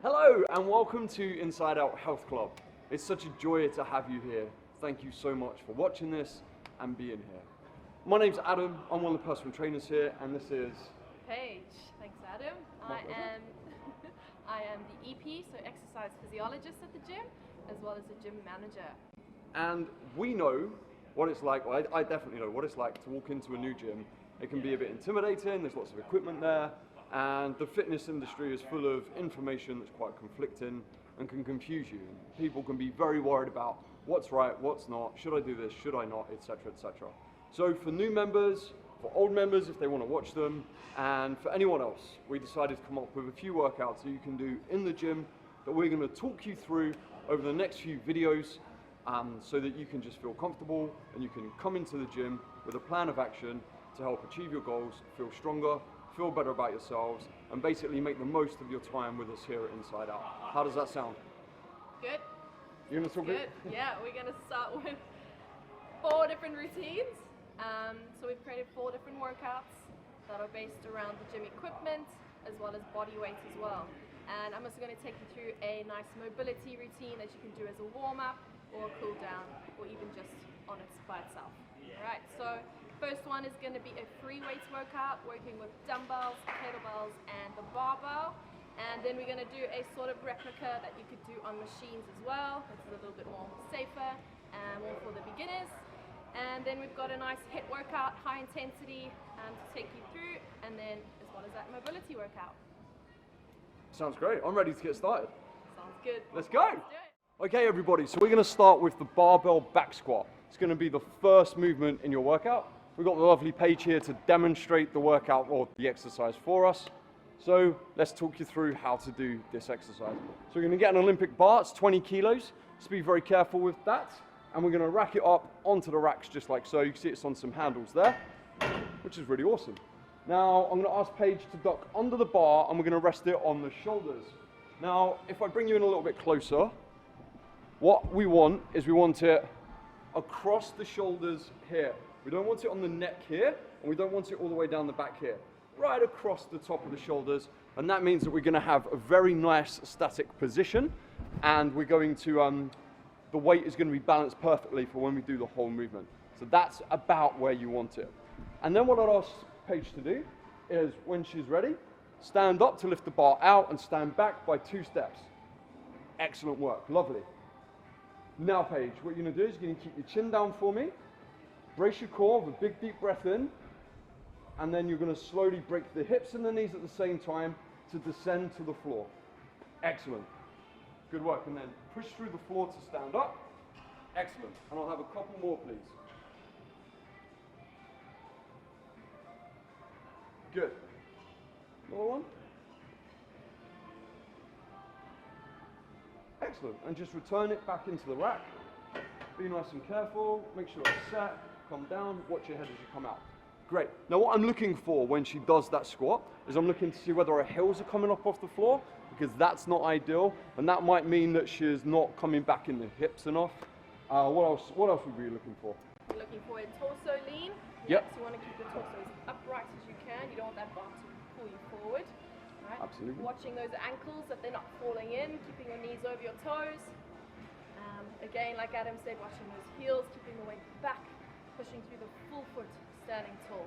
Hello and welcome to Inside Out Health Club. It's such a joy to have you here. Thank you so much for watching this and being here. My name's Adam, I'm one of the personal trainers here, and this is Paige. Thanks, Adam. I am the EP, so exercise physiologist at the gym, as well as a gym manager. And we know what it's like, well, I definitely know what it's like to walk into a new gym. It can be a bit intimidating, there's lots of equipment there, and the fitness industry is full of information that's quite conflicting and can confuse you. People can be very worried about what's right, what's not, should I do this, should I not, etc., etc. So for new members, for old members if they want to watch them, and for anyone else, we decided to come up with a few workouts that you can do in the gym that we're going to talk you through over the next few videos, so that you can just feel comfortable and you can come into the gym with a plan of action to help achieve your goals, feel stronger, feel better about yourselves, and basically make the most of your time with us here at Inside Out. How does that sound? Good. You're going to talk Good. Yeah, we're going to start with 4 different routines. So we've created 4 different workouts that are based around the gym equipment as well as body weight as well. And I'm also going to take you through a nice mobility routine that you can do as a warm-up or a cool down, or even just on its by itself. Alright, so first one is going to be a free weights workout, working with dumbbells, kettlebells, and the barbell. And then we're going to do a sort of replica that you could do on machines as well. It's a little bit more safer and more for the beginners. And then we've got a nice HIIT workout, high intensity, to take you through, and then as well as that mobility workout. Sounds great. I'm ready to get started. Sounds good. Let's go. Let's do it. Okay everybody, so we're going to start with the barbell back squat. It's going to be the first movement in your workout. We've got the lovely Paige here to demonstrate the workout or the exercise for us. So let's talk you through how to do this exercise. So we're going to get an Olympic bar, it's 20 kilos. Just be very careful with that. And we're going to rack it up onto the racks just like so. You can see it's on some handles there, which is really awesome. Now I'm going to ask Paige to duck under the bar and we're going to rest it on the shoulders. Now if I bring you in a little bit closer, what we want is we want it across the shoulders here. We don't want it on the neck here, and we don't want it all the way down the back here. Right across the top of the shoulders, and that means that we're going to have a very nice static position, and we're going to, the weight is going to be balanced perfectly for when we do the whole movement. So that's about where you want it. And then what I'd ask Paige to do is, when she's ready, stand up to lift the bar out and stand back by 2 steps. Excellent work, lovely. Now Paige, what you're going to do is you're going to keep your chin down for me, brace your core with a big deep breath in, and then you're going to slowly break the hips and the knees at the same time to descend to the floor. Excellent. Good work. And then push through the floor to stand up. Excellent. And I'll have a couple more, please. Good. Another one. Excellent. And just return it back into the rack. Be nice and careful. Make sure it's set. Come down. Watch your head as you come out. Great. Now what I'm looking for when she does that squat is I'm looking to see whether her heels are coming up off the floor, because that's not ideal, and that might mean that she's not coming back in the hips enough. What else would we be looking for? We're looking for a torso lean. Yep. So you want to keep the torso as upright as you can. You don't want that bar to pull you forward. Right? Absolutely. Watching those ankles, that they're not falling in, keeping your knees over your toes. Again, like Adam said, watching those heels, keeping the weight back, pushing through the full foot, standing tall.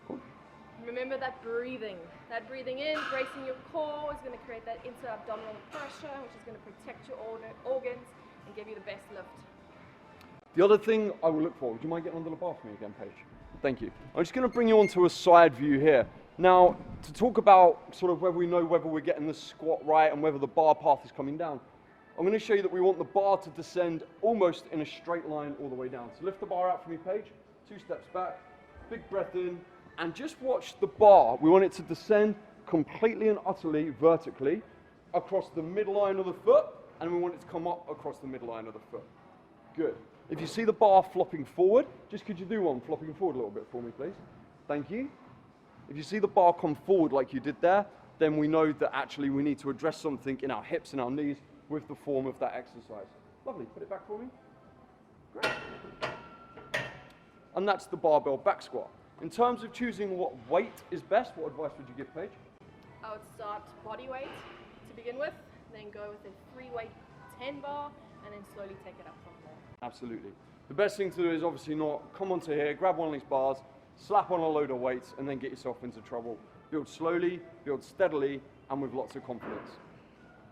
Cool. Remember that breathing. That breathing in, bracing your core is going to create that inter-abdominal pressure, which is going to protect your organs and give you the best lift. The other thing I will look for, would you mind getting under the bar for me again, Paige? Thank you. I'm just going to bring you onto a side view here. Now, to talk about sort of whether we know whether we're getting the squat right and whether the bar path is coming down, I'm going to show you that we want the bar to descend almost in a straight line all the way down. So lift the bar out for me, Paige. 2 steps back, big breath in, and just watch the bar. We want it to descend completely and utterly vertically across the midline of the foot, and we want it to come up across the midline of the foot. Good. If you see the bar flopping forward, just could you do one flopping forward a little bit for me, please? Thank you. If you see the bar come forward like you did there, then we know that actually we need to address something in our hips and our knees with the form of that exercise. Lovely. Put it back for me. Great. And that's the barbell back squat. In terms of choosing what weight is best, what advice would you give, Paige? I would start body weight to begin with, then go with a 3-weight 10 bar, and then slowly take it up from there. Absolutely. The best thing to do is obviously not come onto here, grab one of these bars, slap on a load of weights, and then get yourself into trouble. Build slowly, build steadily, and with lots of confidence.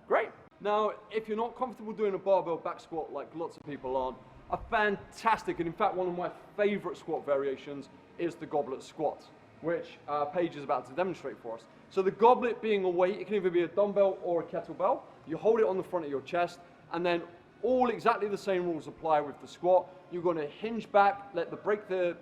Great. Now, if you're not comfortable doing a barbell back squat like lots of people aren't, a fantastic, and in fact one of my favorite squat variations is the goblet squat, which Paige is about to demonstrate for us. So the goblet being a weight, it can either be a dumbbell or a kettlebell. You hold it on the front of your chest, and then all exactly the same rules apply with the squat. You're going to hinge back, break the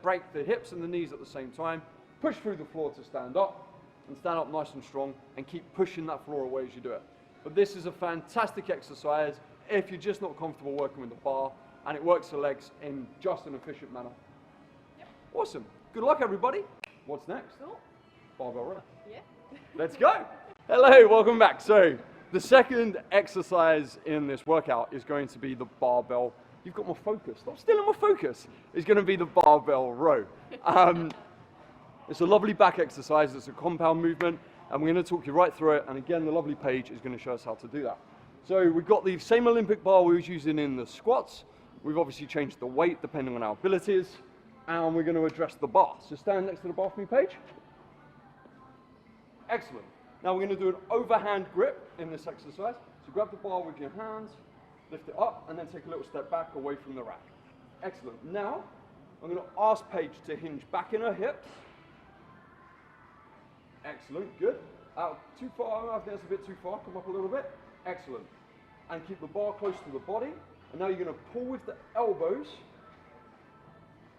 hips and the knees at the same time, push through the floor to stand up, and stand up nice and strong, and keep pushing that floor away as you do it. But this is a fantastic exercise if you're just not comfortable working with the bar, and it works the legs in just an efficient manner. Yep. Awesome. Good luck, everybody. What's next? Cool. Barbell row. Yeah. Let's go. Hello, welcome back. So the second exercise in this workout is going to be the barbell. You've got my focus. Stop stealing my focus. It's going to be the barbell row. It's a lovely back exercise. It's a compound movement, and we're going to talk you right through it. And again, the lovely Paige is going to show us how to do that. So we've got the same Olympic bar we was using in the squats. We've obviously changed the weight depending on our abilities, and we're going to address the bar. So stand next to the bar for me, Paige. Excellent. Now we're going to do an overhand grip in this exercise. So grab the bar with your hands, lift it up, and then take a little step back away from the rack. Excellent. Now I'm going to ask Paige to hinge back in her hips. Excellent. Good. Out too far. I think that's a bit too far. Come up a little bit. Excellent. And keep the bar close to the body. And now you're going to pull with the elbows.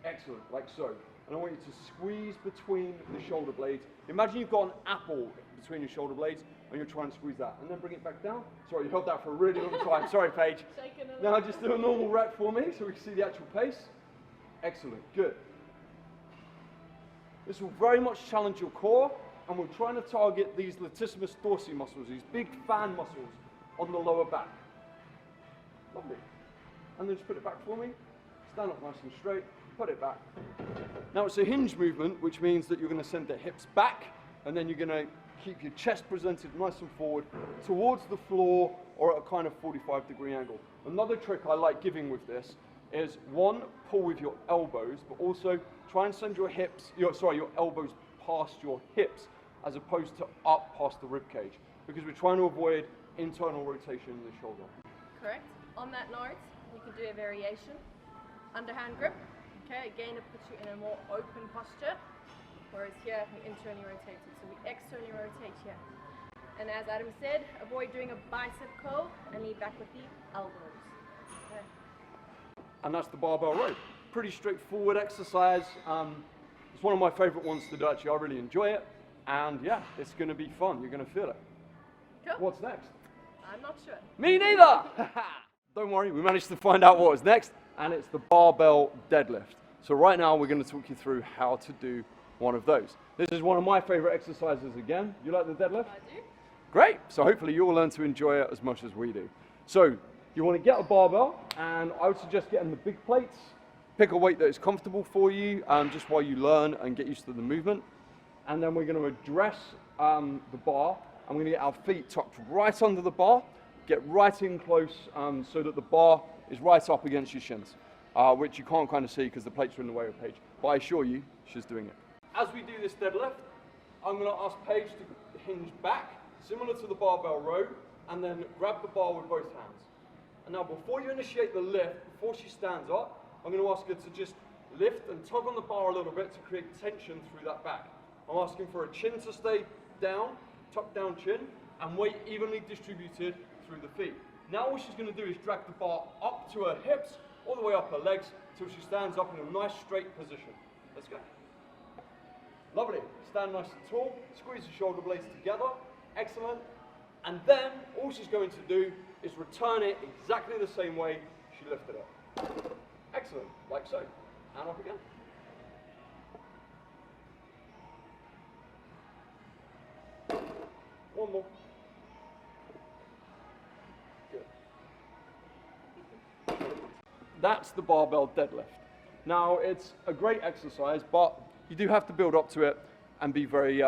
Excellent, like so. And I want you to squeeze between the shoulder blades. Imagine you've got an apple between your shoulder blades, and you're trying to squeeze that. And then bring it back down. Sorry, you held that for a really long time. Sorry, Paige. Now just do a normal rep for me so we can see the actual pace. Excellent, good. This will very much challenge your core, and we're trying to target these latissimus dorsi muscles, these big fan muscles on the lower back. Lovely. And then just put it back for me. Stand up nice and straight. Put it back. Now it's a hinge movement, which means that you're going to send the hips back, and then you're going to keep your chest presented nice and forward towards the floor or at a kind of 45-degree angle. Another trick I like giving with this is, one, pull with your elbows, but also try and send your elbows past your hips as opposed to up past the rib cage, because we're trying to avoid internal rotation in the shoulder. Correct. On that note, you can do a variation. Underhand grip. Okay, again, it puts you in a more open posture, whereas here we internally rotate it, so we externally rotate here. And as Adam said, avoid doing a bicep curl and lead back with the elbows. Okay. And that's the barbell row. Pretty straightforward exercise. It's one of my favorite ones to do, actually. I really enjoy it. And yeah, it's going to be fun. You're going to feel it. Cool. What's next? I'm not sure. Me neither! Don't worry, we managed to find out what was next, and it's the barbell deadlift. So right now we're going to talk you through how to do one of those. This is one of my favorite exercises again. You like the deadlift? I do. Great. So hopefully you'll learn to enjoy it as much as we do. So you want to get a barbell, and I would suggest getting the big plates. Pick a weight that is comfortable for you, just while you learn and get used to the movement. And then we're going to address the bar. I'm going to get our feet tucked right under the bar, get right in close so that the bar is right up against your shins, which you can't kind of see because the plates are in the way of Paige. But I assure you, she's doing it. As we do this deadlift, I'm going to ask Paige to hinge back, similar to the barbell row, and then grab the bar with both hands. And now before you initiate the lift, before she stands up, I'm going to ask her to just lift and tug on the bar a little bit to create tension through that back. I'm asking for a chin to stay down, tuck down chin, and weight evenly distributed through the feet. Now all she's going to do is drag the bar up to her hips, all the way up her legs, till she stands up in a nice straight position. Let's go. Lovely. Stand nice and tall, squeeze the shoulder blades together. Excellent. And then all she's going to do is return it exactly the same way she lifted it. Excellent. Like so. And up again. One more. Good. That's the barbell deadlift. Now, it's a great exercise, but you do have to build up to it and be very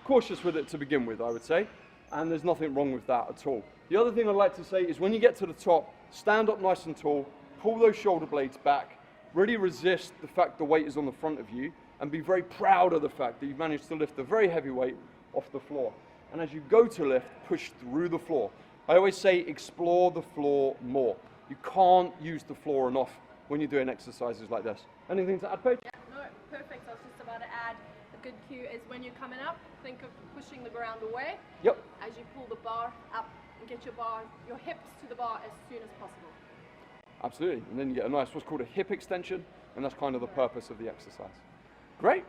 cautious with it to begin with, I would say. and there's nothing wrong with that at all. The other thing I'd like to say is when you get to the top, stand up nice and tall, pull those shoulder blades back, really resist the fact the weight is on the front of you, and be very proud of the fact that you've managed to lift a very heavy weight off the floor. And as you go to lift, push through the floor. I always say explore the floor more. You can't use the floor enough when you're doing exercises like this. Anything to add, Paige? Yeah, no, perfect. I was just about to add a good cue is when you're coming up, think of pushing the ground away. Yep. As you pull the bar up and get your hips to the bar as soon as possible. Absolutely. And then you get a nice, what's called a hip extension, and that's kind of the purpose of the exercise. Great.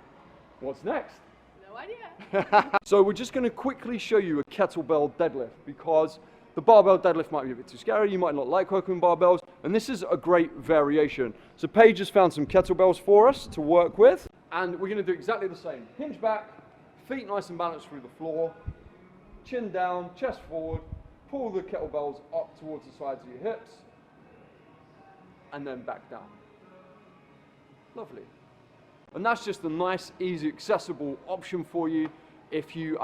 What's next? No idea. So we're just going to quickly show you a kettlebell deadlift because the barbell deadlift might be a bit too scary. You might not like working with barbells, and this is a great variation. So Paige has found some kettlebells for us to work with, and we're going to do exactly the same. Hinge back, feet nice and balanced through the floor, chin down, chest forward, pull the kettlebells up towards the sides of your hips, and then back down. Lovely. And that's just a nice, easy, accessible option for you if you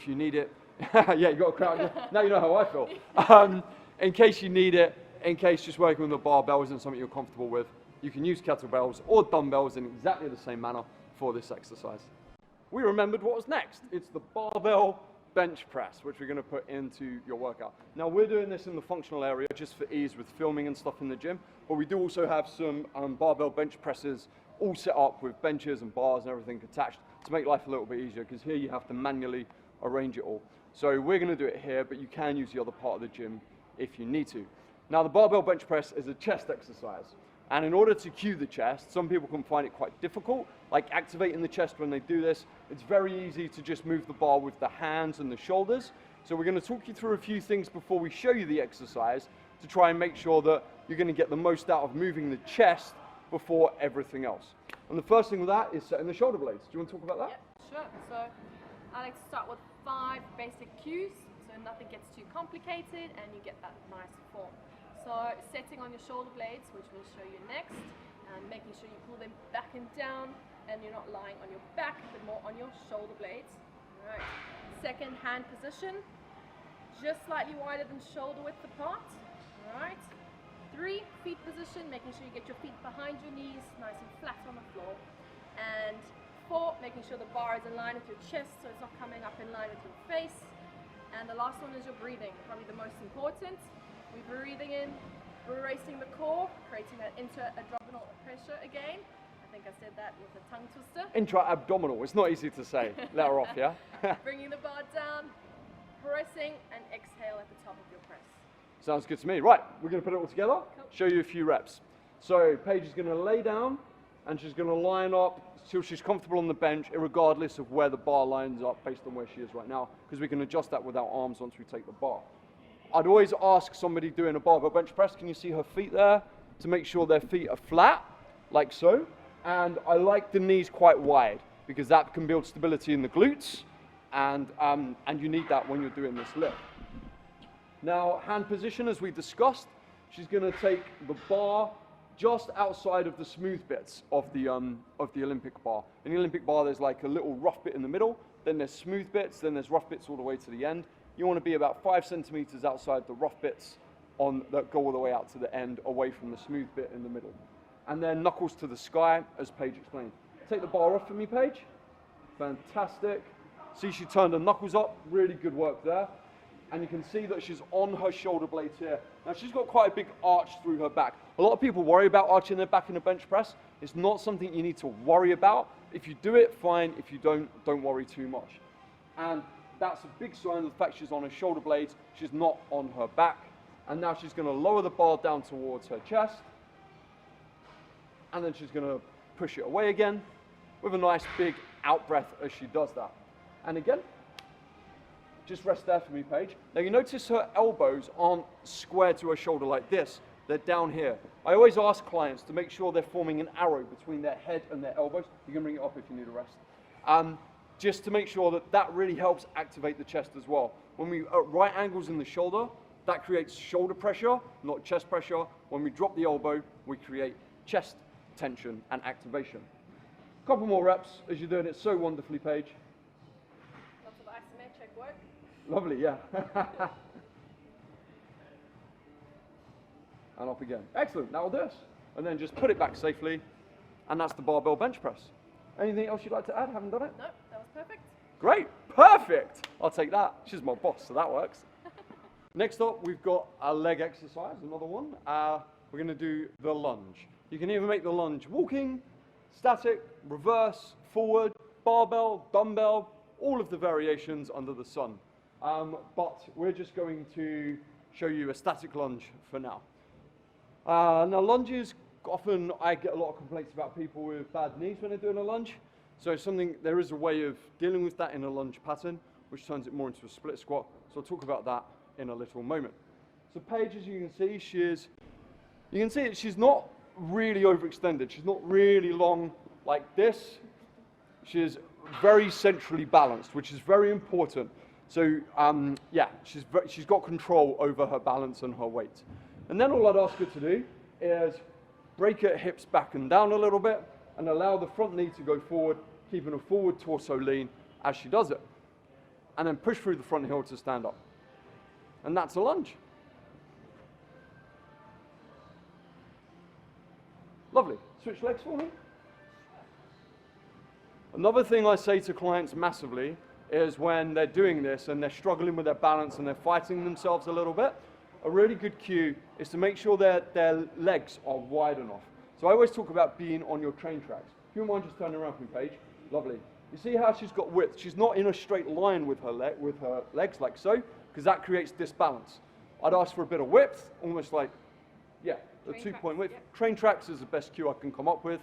need it. Yeah, you got a crowd. Now you know how I feel. In case you need it, in case just working with a barbell isn't something you're comfortable with, you can use kettlebells or dumbbells in exactly the same manner for this exercise. We remembered what was next. It's the barbell bench press, which we're going to put into your workout. Now we're doing this in the functional area just for ease with filming and stuff in the gym, but we do also have some barbell bench presses all set up with benches and bars and everything attached to make life a little bit easier, because here you have to manually arrange it all. So we're going to do it here, but you can use the other part of the gym if you need to. Now the barbell bench press is a chest exercise, and in order to cue the chest, some people can find it quite difficult, like activating the chest when they do this. It's very easy to just move the bar with the hands and the shoulders. So we're going to talk you through a few things before we show you the exercise to try and make sure that you're going to get the most out of moving the chest before everything else. And the first thing with that is setting the shoulder blades. Do you want to talk about that? Yeah, sure. So I like to start with 5 basic cues, so nothing gets too complicated and you get that nice form. So setting on your shoulder blades, which we'll show you next, and making sure you pull them back and down and you're not lying on your back, but more on your shoulder blades. All right. Second, hand position, just slightly wider than shoulder width apart. All right. 3, feet position, making sure you get your feet behind your knees, nice and flat on the floor. And 4, making sure the bar is in line with your chest, so it's not coming up in line with your face. And the last one is your breathing, probably the most important. We're breathing in, bracing the core, creating that intra-abdominal pressure again. I think I said that with a tongue twister. Intra-abdominal, it's not easy to say. Let her off, yeah? Bringing the bar down, pressing, and exhale at the top of your press. Sounds good to me. Right, we're going to put it all together, cool. Show you a few reps. So Paige is going to lay down and she's going to line up till she's comfortable on the bench, regardless of where the bar lines up based on where she is right now, because we can adjust that with our arms once we take the bar. I'd always ask somebody doing a barbell bench press, can you see her feet there? To make sure their feet are flat, like so. And I like the knees quite wide, because that can build stability in the glutes, and you need that when you're doing this lift. Now, hand position, as we discussed, she's going to take the bar just outside of the smooth bits of the Olympic bar. In the Olympic bar, there's like a little rough bit in the middle, then there's smooth bits, then there's rough bits all the way to the end. You want to be about 5 centimeters outside the rough bits that go all the way out to the end, away from the smooth bit in the middle. And then knuckles to the sky, as Paige explained. Take the bar off for me, Paige. Fantastic. See, she turned her knuckles up, really good work there. And you can see that she's on her shoulder blades here. Now she's got quite a big arch through her back. A lot of people worry about arching their back in a bench press. It's not something you need to worry about. If you do it, fine. If you don't worry too much. And that's a big sign of the fact she's on her shoulder blades. She's not on her back. And now she's going to lower the bar down towards her chest. And then she's going to push it away again with a nice big out breath as she does that. And again, just rest there for me, Paige. Now you notice her elbows aren't square to her shoulder like this. They're down here. I always ask clients to make sure they're forming an arrow between their head and their elbows. You can bring it up if you need a rest. Just to make sure that that really helps activate the chest as well. When we are at right angles in the shoulder, that creates shoulder pressure, not chest pressure. When we drop the elbow, we create chest tension and activation. Couple more reps as you're doing it so wonderfully, Paige. Lots of isometric work. Lovely, yeah. And up again. Excellent, now we'll do this. And then just put it back safely, and that's the barbell bench press. Anything else you'd like to add? Haven't done it? No, that was perfect. Great, perfect. I'll take that. She's my boss, so that works. Next up, we've got a leg exercise, another one. We're gonna do the lunge. You can either make the lunge walking, static, reverse, forward, barbell, dumbbell, all of the variations under the sun. But we're just going to show you a static lunge for now. Now lunges, often I get a lot of complaints about people with bad knees when they're doing a lunge. So there is a way of dealing with that in a lunge pattern, which turns it more into a split squat. So I'll talk about that in a little moment. So Paige, as you can see, she's not really overextended. She's not really long like this. She is very centrally balanced, which is very important. So yeah, she's got control over her balance and her weight. And then all I'd ask her to do is break her hips back and down a little bit and allow the front knee to go forward, keeping a forward torso lean as she does it. And then push through the front heel to stand up. And that's a lunge. Lovely. Switch legs for me. Another thing I say to clients massively is when they're doing this and they're struggling with their balance and they're fighting themselves a little bit, a really good cue is to make sure their legs are wide enough. So I always talk about being on your train tracks. If you don't mind just turning around for me, Paige. Lovely. You see how she's got width? She's not in a straight line with her legs like so, because that creates disbalance. I'd ask for a bit of width, almost like, yeah, a 2-point width. Yep. Train tracks is the best cue I can come up with.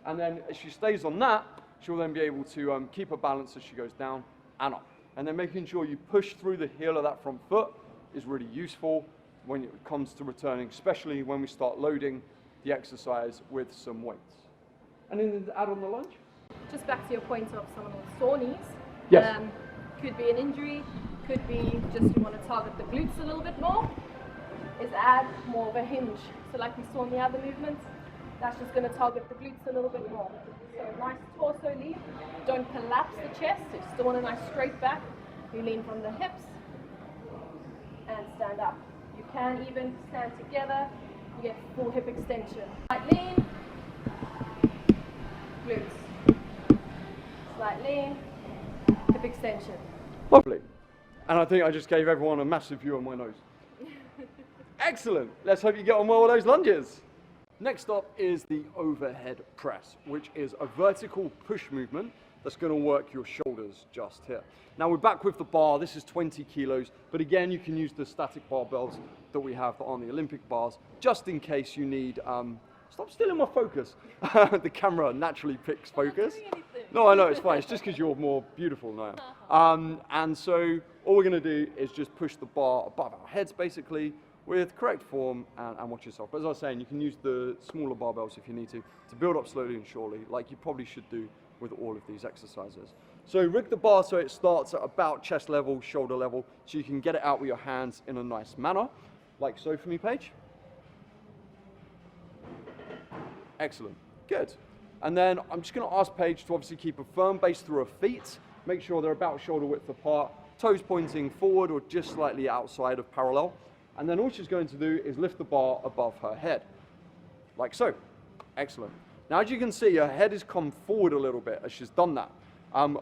And then if she stays on that, she'll then be able to keep her balance as she goes down and up. And then making sure you push through the heel of that front foot is really useful when it comes to returning, especially when we start loading the exercise with some weights. Anything to add on the lunge? Just back to your point of someone with sore knees. Yes. Could be an injury, could be just you want to target the glutes a little bit more, is add more of a hinge. So like we saw in the other movements, that's just going to target the glutes a little bit more. So nice torso lean, don't collapse the chest, so you still want a nice straight back. You lean from the hips and stand up. You can even stand together, you get full hip extension. Slight lean, glutes. Slight lean, hip extension. Lovely. And I think I just gave everyone a massive view on my nose. Excellent. Let's hope you get on well with those lunges. Next up is the overhead press, which is a vertical push movement that's going to work your shoulders just here. Now we're back with the bar. This is 20 kilos, but again, you can use the static barbells that we have on the Olympic bars, just in case you need, stop stealing my focus. The camera naturally picks focus. No, I know, it's fine. It's just because you're more beautiful now. And so all we're going to do is just push the bar above our heads, basically, with correct form and watch yourself. But as I was saying, you can use the smaller barbells if you need to build up slowly and surely, like you probably should do with all of these exercises. So rig the bar so it starts at about chest level, shoulder level, so you can get it out with your hands in a nice manner, like so for me, Paige. Excellent, good. And then I'm just gonna ask Paige to obviously keep a firm base through her feet, make sure they're about shoulder width apart, toes pointing forward or just slightly outside of parallel. And then all she's going to do is lift the bar above her head, like so. Excellent. Now, as you can see, her head has come forward a little bit as she's done that,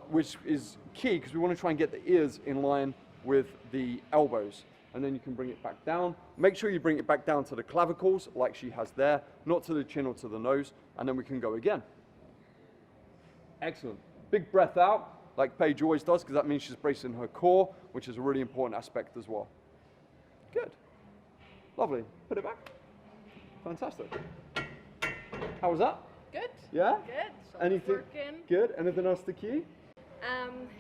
which is key because we want to try and get the ears in line with the elbows. And then you can bring it back down. Make sure you bring it back down to the clavicles like she has there, not to the chin or to the nose, and then we can go again. Excellent. Big breath out, like Paige always does, because that means she's bracing her core, which is a really important aspect as well. Good. Lovely. Put it back. Fantastic. How was that? Good. Yeah? Good. Anything working. good? Anything else to key?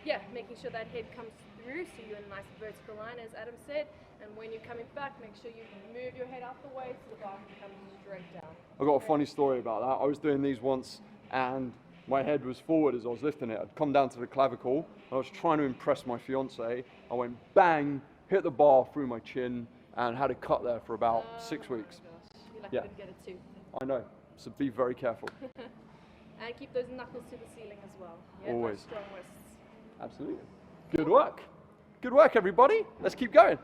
Yeah, making sure that head comes through so you're in a nice vertical line, as Adam said. And when you're coming back, make sure you move your head out the way so the bar comes straight down. I've got a funny story about that. I was doing these once and my head was forward as I was lifting it. I'd come down to the clavicle. I was trying to impress my fiance. I went bang, hit the bar through my chin and had it cut there for about 6 weeks. Gosh. You're lucky you didn't get it too. I know, so be very careful. And keep those knuckles to the ceiling as well. Yeah, always. Strong wrists. Absolutely. Good work. Good work, everybody. Let's keep going.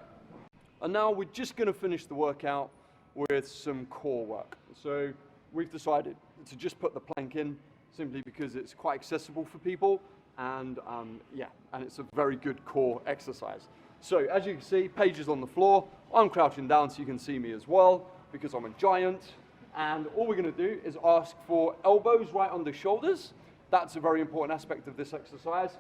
And now we're just going to finish the workout with some core work. So we've decided to just put the plank in simply because it's quite accessible for people, and and it's a very good core exercise. So as you can see, Paige is on the floor. I'm crouching down so you can see me as well because I'm a giant. And all we're going to do is ask for elbows right under shoulders. That's a very important aspect of this exercise.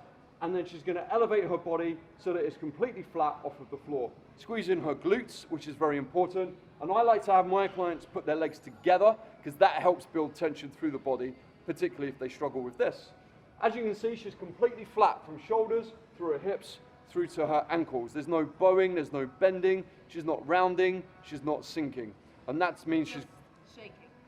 And then she's going to elevate her body so that it's completely flat off of the floor. Squeeze in her glutes, which is very important. And I like to have my clients put their legs together because that helps build tension through the body, particularly if they struggle with this. As you can see, she's completely flat from shoulders through her hips through to her ankles. There's no bowing, there's no bending, she's not rounding, she's not sinking. And that means she's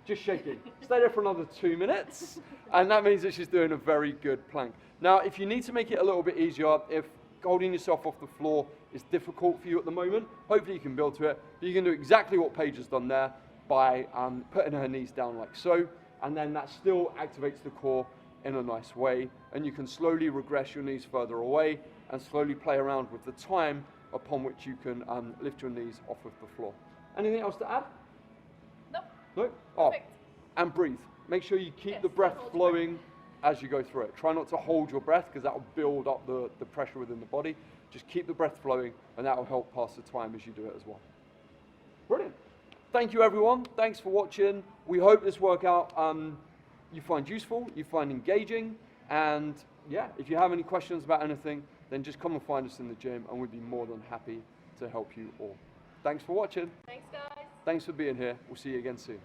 just shaking. Stay there for another 2 minutes, and that means that she's doing a very good plank. Now, if you need to make it a little bit easier, if holding yourself off the floor is difficult for you at the moment, hopefully you can build to it. But you can do exactly what Paige has done there by putting her knees down like so, and then that still activates the core in a nice way, and you can slowly regress your knees further away and slowly play around with the time upon which you can lift your knees off of the floor. Anything else to add? Nope. No? Oh, Perfect. and breathe. Make sure you keep the breath flowing as you go through it. Try not to hold your breath because that will build up the pressure within the body. Just keep the breath flowing, and that will help pass the time as you do it as well. Brilliant. Thank you, everyone. Thanks for watching. We hope this workout you find useful, you find engaging, and yeah, if you have any questions about anything, then just come and find us in the gym, and we'd be more than happy to help you all. Thanks for watching. Thanks, guys. Thanks for being here. We'll see you again soon.